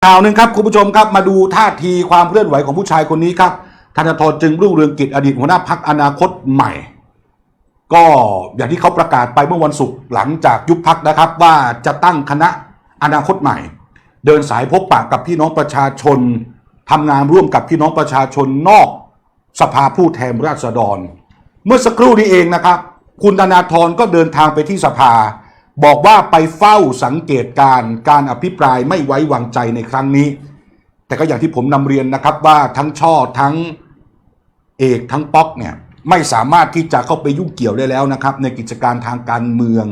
ข่าวหนึ่งครับคุณผู้ชมครับมาดูท่าทีความเคลื่อนไหวของผู้ชายคนนี้ครับธนาธรจึงรุ่งเรืองกิจอดีตหัวหน้าพรรคอนาคตใหม่ก็อย่างที่เขาประกาศไปเมื่อวันศุกร์หลังจากยุบพรรคนะครับว่าจะตั้งคณะอนาคตใหม่เดินสายพบปะกับพี่น้องประชาชนทำงานร่วมกับพี่น้องประชาชนนอกสภาผู้แทนราษฎรเมื่อสักครู่นี้เองนะครับคุณธนาธรก็เดินทางไปที่สภาบอกว่าไปเฝ้าสังเกตการอภิปรายไม่ไว้วางใจในครั้งนี้แต่ก็อย่างที่ผมนำเรียนนะครับว่าทั้งช่อทั้งเอกทั้งป๊อกเนี่ยไม่สามารถที่จะเข้าไปยุ่งเกี่ยวได้แล้วนะครับในกิจการทางการเมือง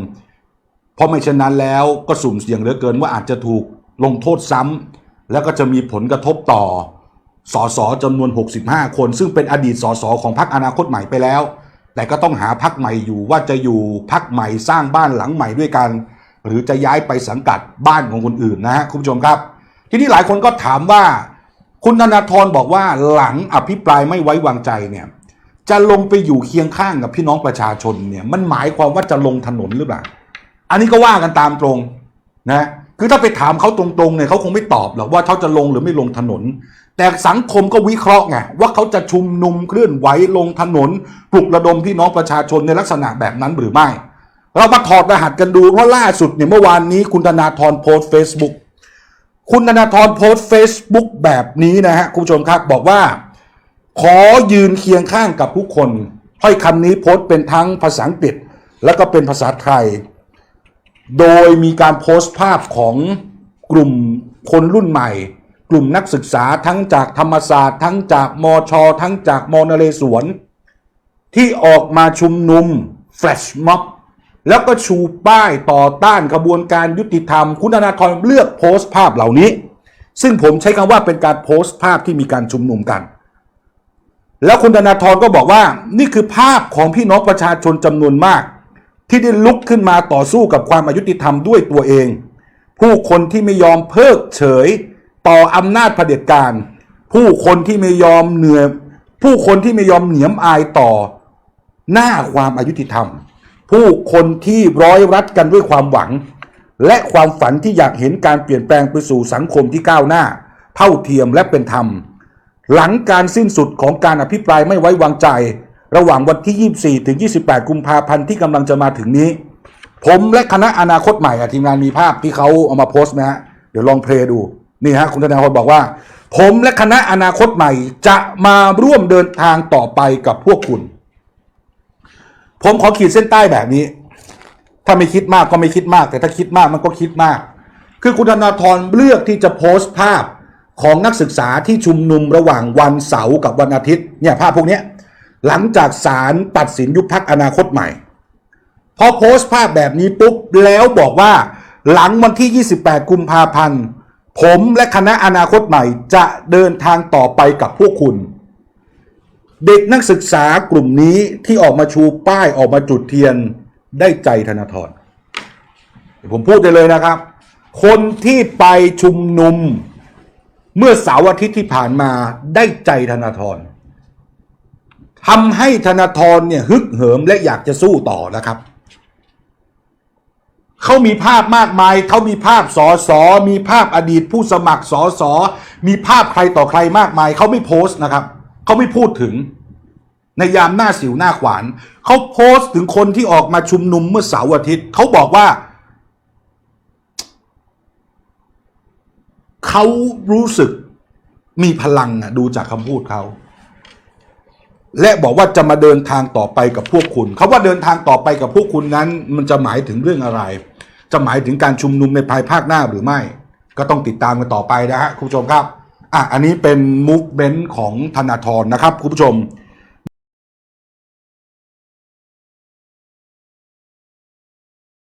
เพราะไม่เช่นนั้นแล้วก็สุ่มเสี่ยงเหลือเกินว่าอาจจะถูกลงโทษซ้ำแล้วก็จะมีผลกระทบต่อสสจำนวน65คนซึ่งเป็นอดีตสสของพรรคอนาคตใหม่ไปแล้วแต่ก็ต้องหาพรรคใหม่อยู่ว่าจะอยู่พรรคใหม่สร้างบ้านหลังใหม่ด้วยกันหรือจะย้ายไปสังกัดบ้านของคนอื่นนะฮะคุณผู้ชมครับทีนี้หลายคนก็ถามว่าคุณธนาธรบอกว่าหลังอภิปรายไม่ไว้วางใจเนี่ยจะลงไปอยู่เคียงข้างกับพี่น้องประชาชนเนี่ยมันหมายความว่าจะลงถนนหรือเปล่าอันนี้ก็ว่ากันตามตรงนะคือถ้าไปถามเขาตรงๆเนี่ยเขาคงไม่ตอบหรอกว่าเขาจะลงหรือไม่ลงถนนแต่สังคมก็วิเคราะห์ไงว่าเขาจะชุมนุมเคลื่อนไหวลงถนนปลุกระดมพี่น้องประชาชนในลักษณะแบบนั้นหรือไม่เรามาถอดรหัสกันดูเพราะล่าสุดเนี่ยเมื่อวานนี้คุณธนาธรโพสต์ Facebook คุณธนาธรโพสต์ Facebook แบบนี้นะฮะคุณผู้ชมครับบอกว่าขอยืนเคียงข้างกับผู้คนถ้อยคำนี้โพสต์เป็นทั้งภาษาอังกฤษแล้วก็เป็นภาษาไทยโดยมีการโพสต์ภาพของกลุ่มคนรุ่นใหม่กลุ่มนักศึกษาทั้งจากธรรมศาสตร์ทั้งจากมชทั้งจากมนเรศวรที่ออกมาชุมนุมแฟลชม็อบแล้วก็ชูป้ายต่อต้านกระบวนการยุติธรรมคุณธนาธรเลือกโพสต์ภาพเหล่านี้ซึ่งผมใช้คำว่าเป็นการโพสต์ภาพที่มีการชุมนุมกันแล้วคุณธนาธรก็บอกว่านี่คือภาพของพี่น้องประชาชนจำนวนมากที่ได้ลุกขึ้นมาต่อสู้กับความอายุติธรรมด้วยตัวเองผู้คนที่ไม่ยอมเพิกเฉยต่ออำนาจเผด็จการผู้คนที่ไม่ยอมเหนียมอายต่อหน้าความอายุติธรรมผู้คนที่ร้อยรัดกันด้วยความหวังและความฝันที่อยากเห็นการเปลี่ยนแปลงไปสู่สังคมที่ก้าวหน้าเท่าเทียมและเป็นธรรมหลังการสิ้นสุดของการอภิปรายไม่ไว้วางใจระหว่างวันที่24ถึง28กุมภาพันธ์ที่กำลังจะมาถึงนี้ผมและคณะอนาคตใหม่ทีมงานมีภาพที่เขาเอามาโพสต์นะฮะเดี๋ยวลองเพลย์ดูนี่ฮะคุณธนาธรบอกว่าผมและคณะอนาคตใหม่จะมาร่วมเดินทางต่อไปกับพวกคุณผมขอขีดเส้นใต้แบบนี้ถ้าไม่คิดมากก็ไม่คิดมากแต่ถ้าคิดมากมันก็คิดมากคือคุณธนาธรเลือกที่จะโพสต์ภาพของนักศึกษาที่ชุมนุมระหว่างวันเสาร์กับวันอาทิตย์เนี่ยภาพพวกนี้หลังจากศาลตัดสินยุบพรรคอนาคตใหม่พอโพสต์ภาพแบบนี้ปุ๊บแล้วบอกว่าหลังวันที่28กุมภาพันธ์ผมและคณะอนาคตใหม่จะเดินทางต่อไปกับพวกคุณเด็กนักศึกษากลุ่มนี้ที่ออกมาชูป้ายออกมาจุดเทียนได้ใจธนาธรผมพูดได้เลยนะครับคนที่ไปชุมนุมเมื่อเสาร์อาทิตย์ที่ผ่านมาได้ใจธนาธรทำให้ธนาธรเนี่ยฮึกเหิมและอยากจะสู้ต่อนะครับเขามีภาพมากมายเขามีภาพสสมีภาพอดีตผู้สมัครสสมีภาพใครต่อใครมากมายเขาไม่โพสต์นะครับเขาไม่พูดถึงในยามหน้าสิวหน้าขวานเขาโพสต์ถึงคนที่ออกมาชุมนุมเมื่อเสาร์อาทิตย์เขาบอกว่าเขารู้สึกมีพลังดูจากคำพูดเขาและบอกว่าจะมาเดินทางต่อไปกับพวกคุณเขาว่าเดินทางต่อไปกับพวกคุณนั้นมันจะหมายถึงเรื่องอะไรจะหมายถึงการชุมนุมในภายภาคหน้าหรือไม่ก็ต้องติดตามกันต่อไปนะฮะคุณผู้ชมครับอันนี้เป็นมูฟเมนต์ของธนาธรนะครับคุณผู้ชม